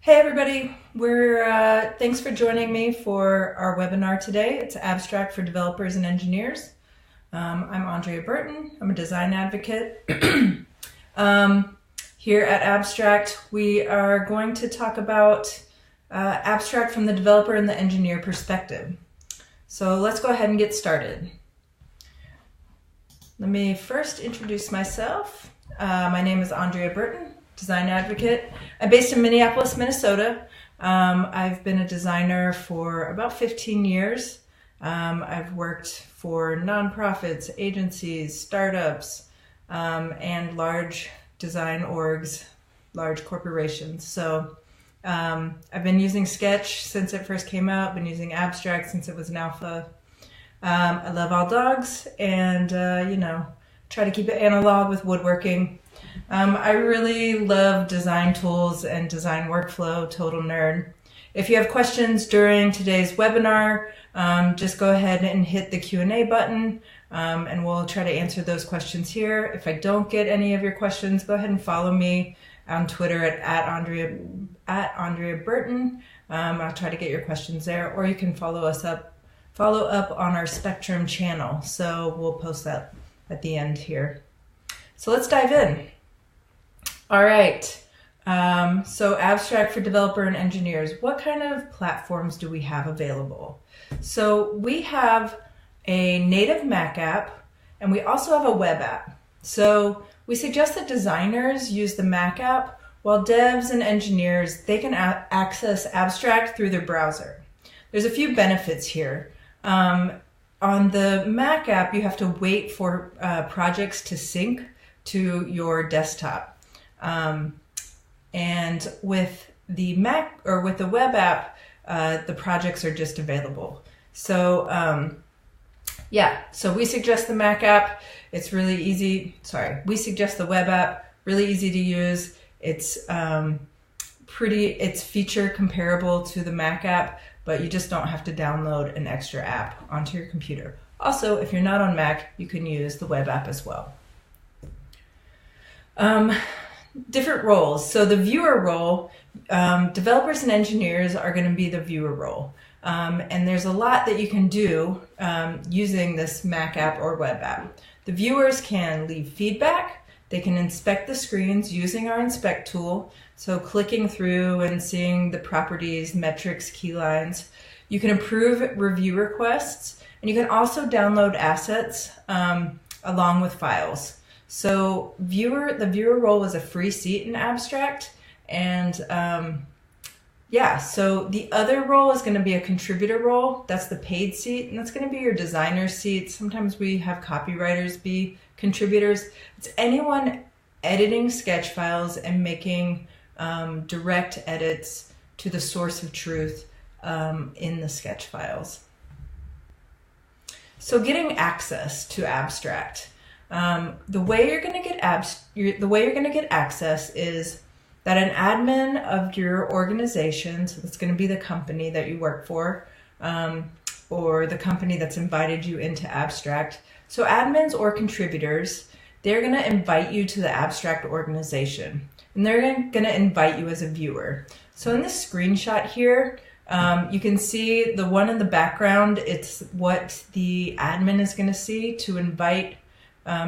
Hey everybody, thanks for joining me for our webinar today. It's Abstract for Developers and Engineers. I'm Andrea Burton. I'm a design advocate. Here at Abstract, we are going to talk about Abstract from the developer and the engineer perspective. So let's go ahead and get started. Let me first introduce myself. My name is Andrea Burton, design advocate. I'm based in Minneapolis, Minnesota. I've been a designer for about 15 years. I've worked for nonprofits, agencies, startups, and large design orgs, large corporations. So I've been using Sketch since it first came out, been using Abstract since it was an alpha. I love all dogs and, try to keep it analog with woodworking. I really love design tools and design workflow, total nerd. If you have questions during today's webinar, just go ahead and hit the Q&A button and we'll try to answer those questions here. If I don't get any of your questions, go ahead and follow me on Twitter at Andrea Burton. I'll try to get your questions there, or you can follow up on our Spectrum channel. So we'll post that at the end here. So let's dive in. All right, so Abstract for developer and engineers. What kind of platforms do we have available? So we have a native Mac app, and we also have a web app. So we suggest that designers use the Mac app, while devs and engineers, they can access Abstract through their browser. There's a few benefits here. On the Mac app, you have to wait for projects to sync to your desktop. And with the Mac or with the web app, the projects are just available. So so we suggest the Mac app. It's really easy. We suggest the web app, really easy to use. It's it's feature comparable to the Mac app, but you just don't have to download an extra app onto your computer. Also, if you're not on Mac, you can use the web app as well. Different roles. So the viewer role, developers and engineers are going to be the viewer role. And there's a lot that you can do using this Mac app or web app. The viewers can leave feedback. They can inspect the screens using our inspect tool. So clicking through and seeing the properties, metrics, keylines. You can approve review requests, and you can also download assets along with files. So the viewer role is a free seat in Abstract, and so the other role is going to be a contributor role. That's the paid seat, and that's going to be your designer seat. Sometimes we have copywriters be contributors. It's anyone editing sketch files and making direct edits to the source of truth in the sketch files. So getting access to Abstract. The way you're going to get access is that an admin of your organization, so that's going to be the company that you work for, or the company that's invited you into Abstract. So admins or contributors, they're going to invite you to the Abstract organization, and they're going to invite you as a viewer. So in this screenshot here, you can see the one in the background. It's what the admin is going to see to invite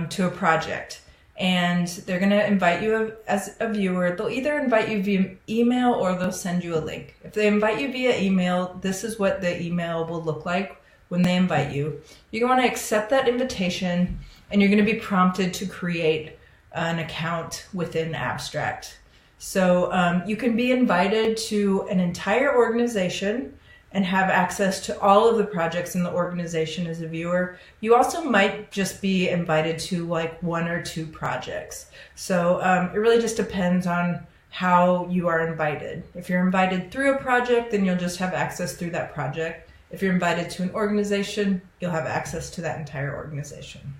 to a project, and they're going to invite you as a viewer. They'll either invite you via email or they'll send you a link. If they invite you via email, this is what the email will look like when they invite you. You're going to accept that invitation, and you're going to be prompted to create an account within Abstract. So you can be invited to an entire organization and have access to all of the projects in the organization as a viewer. You also might just be invited to like one or two projects. So it really just depends on how you are invited. If you're invited through a project, then you'll just have access through that project. If you're invited to an organization, you'll have access to that entire organization.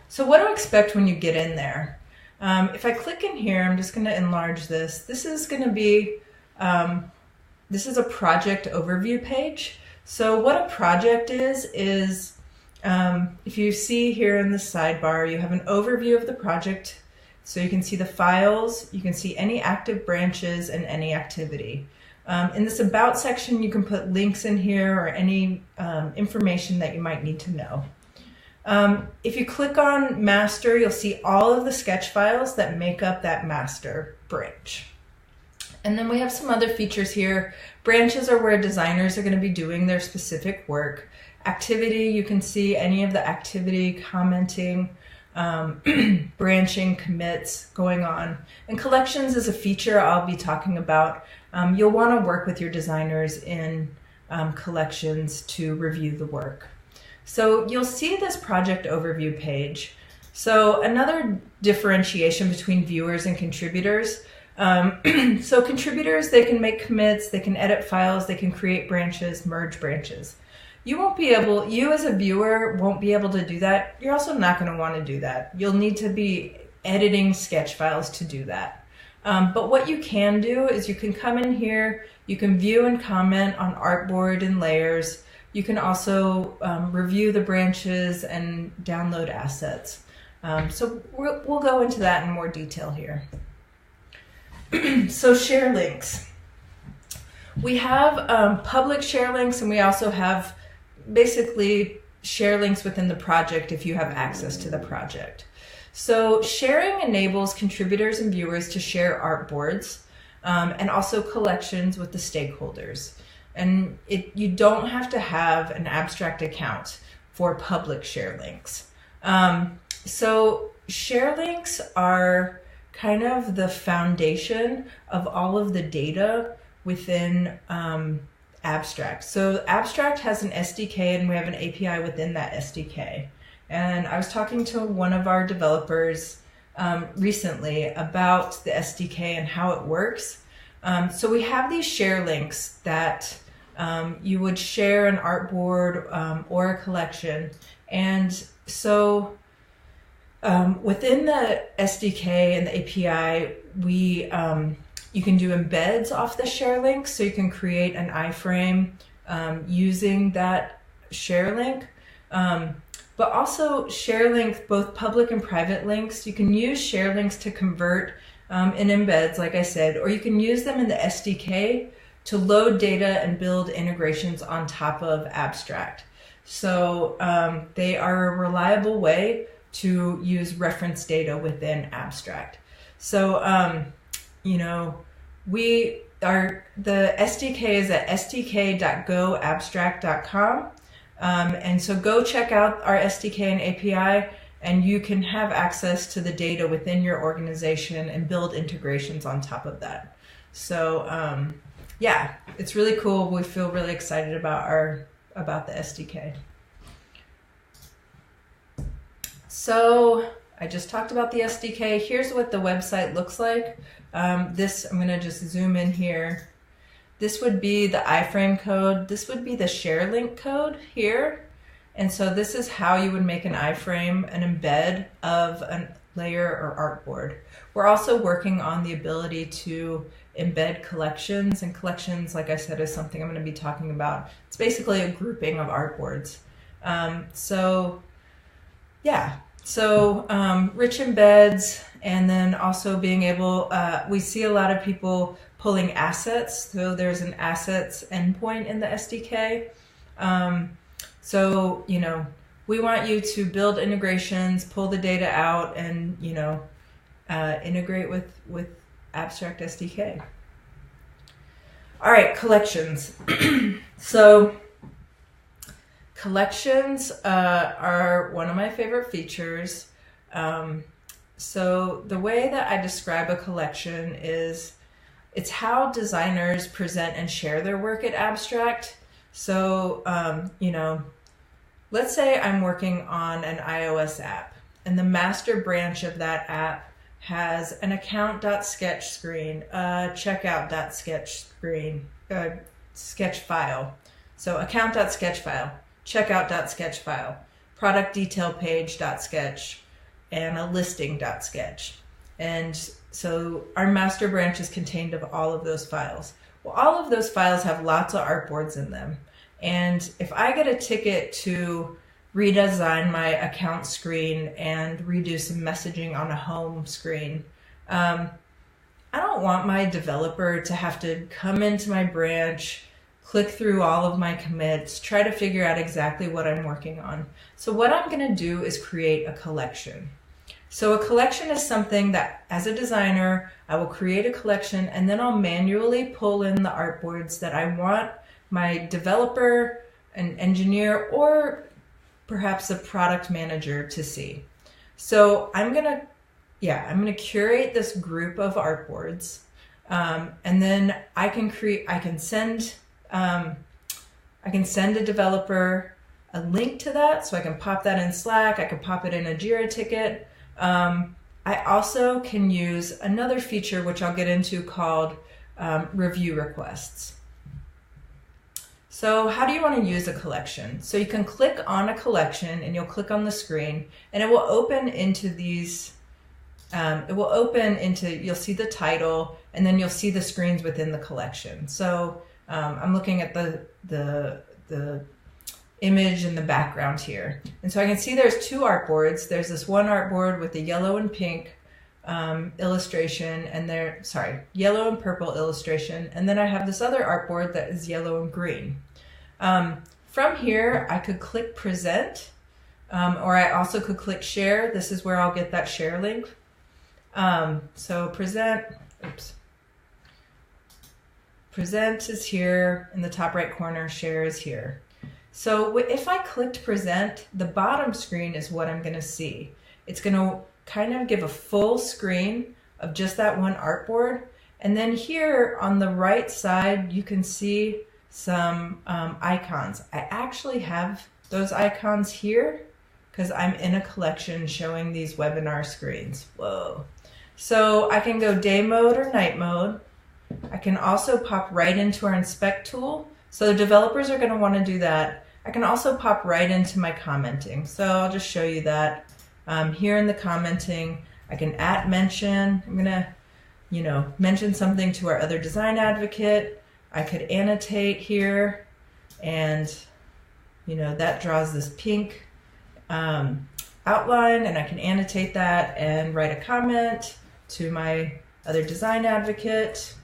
So what to expect when you get in there? If I click in here, I'm just gonna enlarge this. This is gonna be, this is a project overview page. So what a project is if you see here in the sidebar, you have an overview of the project. So you can see the files, you can see any active branches and any activity. In this About section, you can put links in here or any information that you might need to know. If you click on Master, you'll see all of the sketch files that make up that master branch. And then we have some other features here. Branches are where designers are going to be doing their specific work. Activity, you can see any of the activity, commenting, branching, commits going on. And collections is a feature I'll be talking about. You'll want to work with your designers in collections to review the work. So you'll see this project overview page. So another differentiation between viewers and contributors. So contributors, they can make commits, they can edit files, they can create branches, merge branches. You as a viewer won't be able to do that. You're also not going to want to do that. You'll need to be editing sketch files to do that. But what you can do is you can come in here, you can view and comment on artboard and layers. You can also review the branches and download assets. So we'll go into that in more detail here. So share links. We have public share links, and we also have basically share links within the project if you have access to the project. So sharing enables contributors and viewers to share artboards and also collections with the stakeholders. And you don't have to have an abstract account for public share links. So share links are kind of the foundation of all of the data within Abstract. So Abstract has an SDK and we have an API within that SDK. And I was talking to one of our developers recently about the SDK and how it works. So we have these share links that you would share an artboard or a collection. And so within the SDK and the API, you can do embeds off the share link. So you can create an iframe using that share link. But also share links, both public and private links. You can use share links to convert in embeds, like I said, or you can use them in the SDK to load data and build integrations on top of Abstract. So they are a reliable way to use reference data within Abstract. So, the SDK is at sdk.goabstract.com. And so go check out our SDK and API, and you can have access to the data within your organization and build integrations on top of that. So, yeah, it's really cool. We feel really excited about the SDK. So I just talked about the SDK. Here's what the website looks like. I'm going to just zoom in here. This would be the iframe code. This would be the share link code here. And so this is how you would make an iframe, an embed of a layer or artboard. We're also working on the ability to embed collections, and collections, like I said, is something I'm going to be talking about. It's basically a grouping of artboards. Rich embeds, and then also being able, we see a lot of people pulling assets. So there's an assets endpoint in the SDK. We want you to build integrations, pull the data out, and, integrate with Abstract SDK. All right, collections. So collections are one of my favorite features. So the way that I describe a collection is it's how designers present and share their work at Abstract. So, let's say I'm working on an iOS app, and the master branch of that app has an account.sketch screen, checkout.sketch screen, sketch file. So account.sketch file, checkout.sketch file, product detail page.sketch, and a listing.sketch. And so our master branch is contained of all of those files. Well, all of those files have lots of artboards in them. And if I get a ticket to, redesign my account screen and redo some messaging on a home screen. I don't want my developer to have to come into my branch, click through all of my commits, try to figure out exactly what I'm working on. So what I'm going to do is create a collection. So a collection is something that, as a designer, I will create a collection and then I'll manually pull in the artboards that I want my developer, an engineer, or perhaps a product manager to see. So I'm gonna curate this group of artboards, and then I can send a developer a link to that, so I can pop that in Slack. I can pop it in a Jira ticket. I also can use another feature, which I'll get into, called review requests. So how do you want to use a collection? So you can click on a collection and you'll click on the screen and it will open into these, you'll see the title and then you'll see the screens within the collection. So I'm looking at the image in the background here. And so I can see there's two artboards. There's this one artboard with the yellow and pink illustration and yellow and purple illustration. And then I have this other artboard that is yellow and green. From here, I could click present, or I also could click share. This is where I'll get that share link. So present is here in the top right corner, share is here. So if I clicked present, the bottom screen is what I'm going to see. It's going to kind of give a full screen of just that one artboard. And then here on the right side, you can see some icons. I actually have those icons here because I'm in a collection showing these webinar screens. Whoa. So I can go day mode or night mode. I can also pop right into our inspect tool. So the developers are going to want to do that. I can also pop right into my commenting. So I'll just show you that. Here in the commenting, I can mention. I'm going to, mention something to our other design advocate. I could annotate here and, that draws this pink outline and I can annotate that and write a comment to my other design advocate.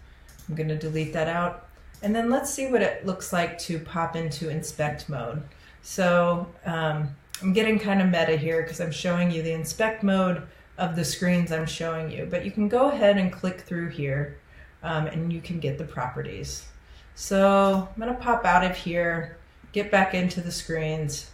I'm going to delete that out. And then let's see what it looks like to pop into inspect mode. So I'm getting kind of meta here because I'm showing you the inspect mode of the screens I'm showing you. But you can go ahead and click through here and you can get the properties. So I'm going to pop out of here, get back into the screens,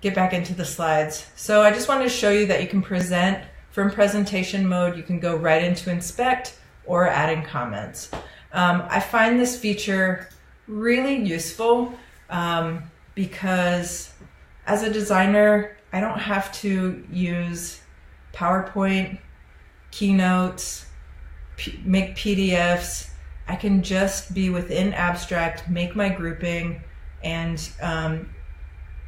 get back into the slides. So I just wanted to show you that you can present from presentation mode. You can go right into inspect or adding comments. I find this feature really useful because as a designer, I don't have to use PowerPoint, keynotes, make PDFs. I can just be within abstract, make my grouping, and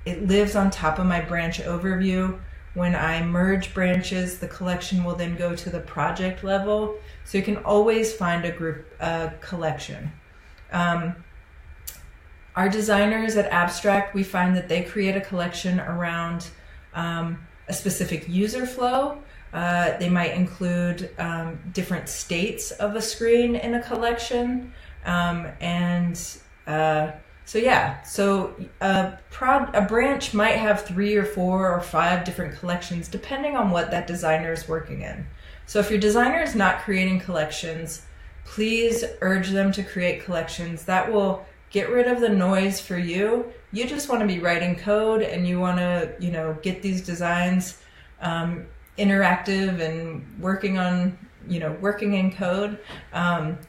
it lives on top of my branch overview. When I merge branches, the collection will then go to the project level. So you can always find a collection. Our designers at Abstract, we find that they create a collection around a specific user flow. They might include different states of a screen in a collection. So a branch might have 3 or 4 or 5 different collections depending on what that designer is working in. So if your designer is not creating collections, please urge them to create collections. That will get rid of the noise for you. You just want to be writing code and you want to, get these designs interactive and working in code.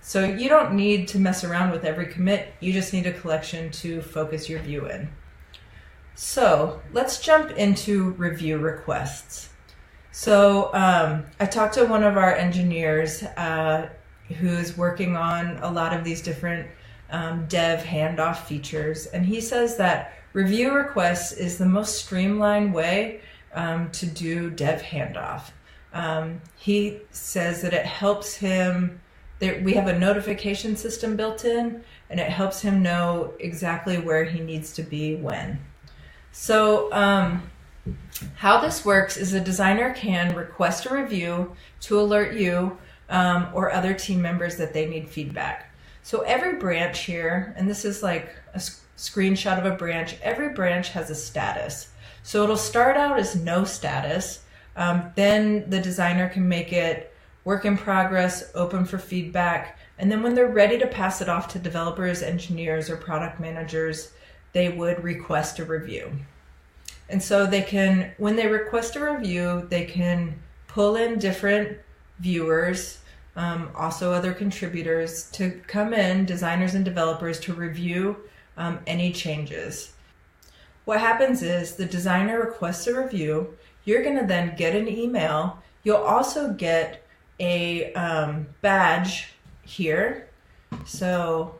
So you don't need to mess around with every commit. You just need a collection to focus your view in. So let's jump into review requests. So I talked to one of our engineers who's working on a lot of these different dev handoff features. And he says that review requests is the most streamlined way to do dev handoff. He says that it helps him, we have a notification system built in, and it helps him know exactly where he needs to be when. So how this works is a designer can request a review to alert you or other team members that they need feedback. So every branch here, and this is like a screenshot of a branch, every branch has a status. So it'll start out as no status. Then the designer can make it work in progress, open for feedback. And then when they're ready to pass it off to developers, engineers, or product managers, they would request a review. And so they can, when they request a review, they can pull in different viewers, also other contributors to come in, designers and developers, to review any changes. What happens is the designer requests a review. You're going to then get an email. You'll also get a badge here. So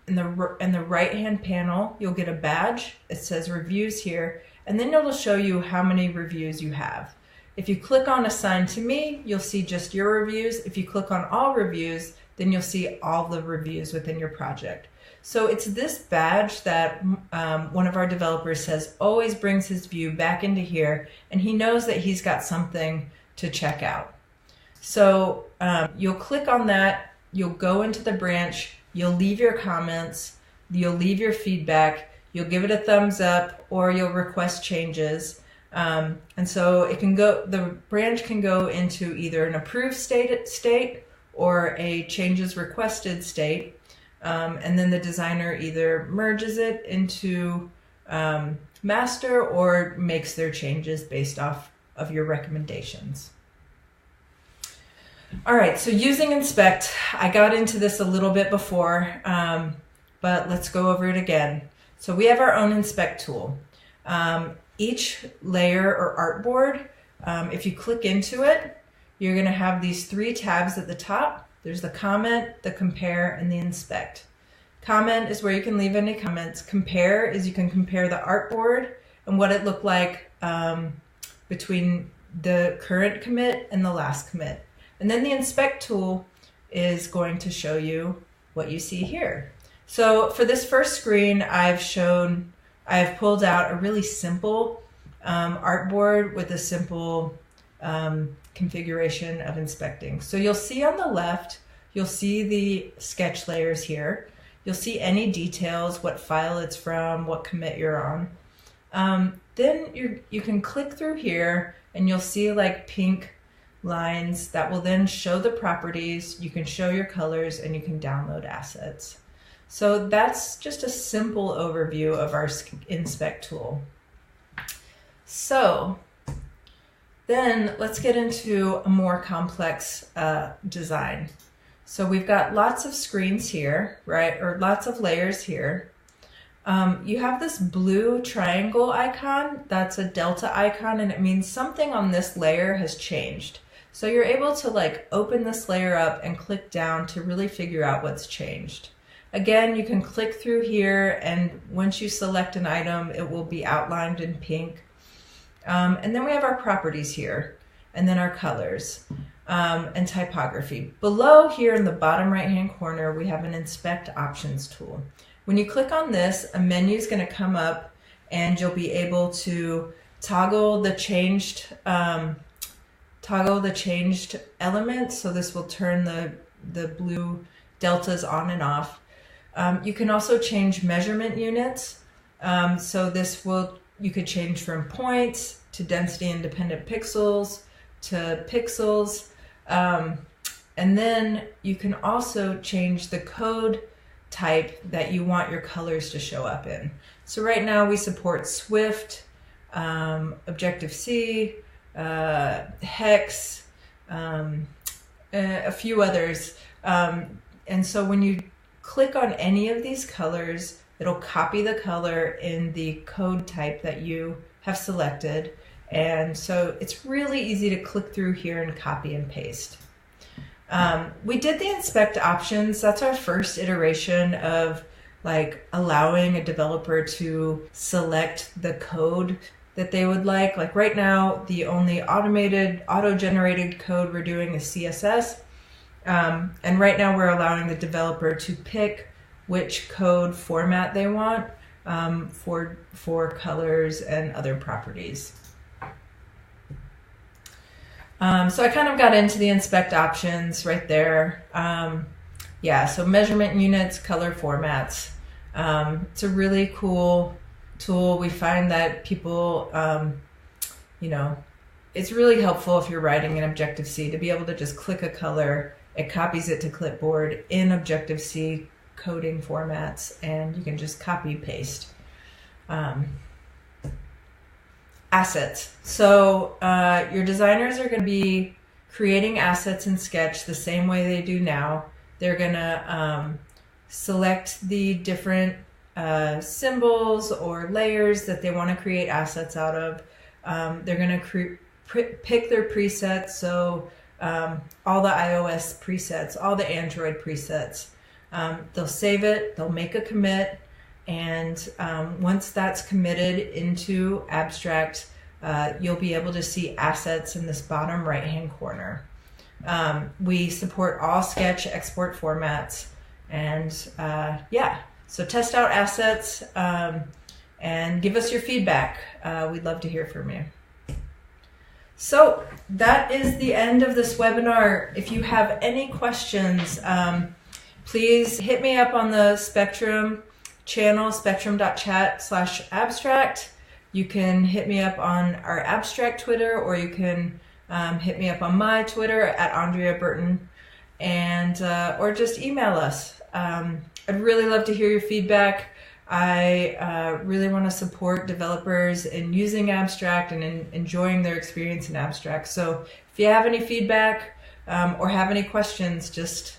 in the right-hand panel, you'll get a badge. It says reviews here, and then it'll show you how many reviews you have. If you click on Assign to Me, you'll see just your reviews. If you click on All Reviews, then you'll see all the reviews within your project. So it's this badge that one of our developers says always brings his view back into here, and he knows that he's got something to check out. So you'll click on that, you'll go into the branch, you'll leave your comments, you'll leave your feedback, you'll give it a thumbs up, or you'll request changes. And so it can go, the branch can go into either an approved state or a changes requested state. And then the designer either merges it into master or makes their changes based off of your recommendations. All right, so using inspect, I got into this a little bit before, but let's go over it again. So we have our own inspect tool. Each layer or artboard, if you click into it, you're going to have these three tabs at the top. There's the comment, the compare, and the inspect. Comment is where you can leave any comments. Compare is you can compare the artboard and what it looked like between the current commit and the last commit. And then the inspect tool is going to show you what you see here. So for this first screen, I've pulled out a really simple artboard with a simple configuration of inspecting. So you'll see on the left, you'll see the sketch layers here. You'll see any details, what file it's from, what commit you're on. Then you can click through here and you'll see like pink lines that will then show the properties. You can show your colors and you can download assets. So that's just a simple overview of our inspect tool. So then let's get into a more complex design. So we've got lots of screens here, right? Or lots of layers here. You have this blue triangle icon. That's a delta icon, and it means something on this layer has changed. So you're able to like open this layer up and click down to really figure out what's changed. Again, you can click through here, and once you select an item, it will be outlined in pink. And then we have our properties here, and then our colors and typography. Below here in the bottom right-hand corner, we have an inspect options tool. When you click on this, a menu is going to come up, and you'll be able to toggle the changed elements. So this will turn the blue deltas on and off. You can also change measurement units. So you could change from points to density independent pixels to pixels. And then you can also change the code type that you want your colors to show up in. So right now we support Swift, Objective-C, Hex, a few others. And so when you click on any of these colors, it'll copy the color in the code type that you have selected. And so it's really easy to click through here and copy and paste. We did the inspect options. That's our first iteration of like allowing a developer to select the code that they would like. Like right now, the only auto-generated code we're doing is CSS. And right now we're allowing the developer to pick which code format they want. for colors and other properties. So I kind of got into the inspect options right there. Yeah, so measurement units, color formats. It's a really cool tool. We find that people, it's really helpful if you're writing in Objective-C to be able to just click a color. It copies it to clipboard in Objective-C coding formats, and you can just copy paste. Assets. So your designers are going to be creating assets in Sketch the same way they do now. They're going to select the different symbols or layers that they want to create assets out of. They're going to pick their presets, so all the iOS presets, all the Android presets. They'll save it, they'll make a commit, and once that's committed into Abstract, you'll be able to see assets in this bottom right-hand corner. We support all Sketch export formats, and yeah, so test out assets and give us your feedback. We'd love to hear from you. So that is the end of this webinar. If you have any questions, please hit me up on the Spectrum channel, spectrum.chat/abstract. You can hit me up on our Abstract Twitter, or you can hit me up on my Twitter at Andrea Burton, and or just email us. I'd really love to hear your feedback. I really want to support developers in using Abstract and in enjoying their experience in Abstract. So if you have any feedback or have any questions, just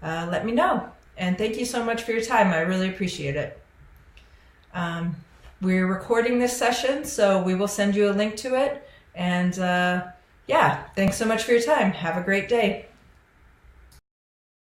let me know. And thank you so much for your time. I really appreciate it. We're recording this session, so we will send you a link to it. And yeah, thanks so much for your time. Have a great day.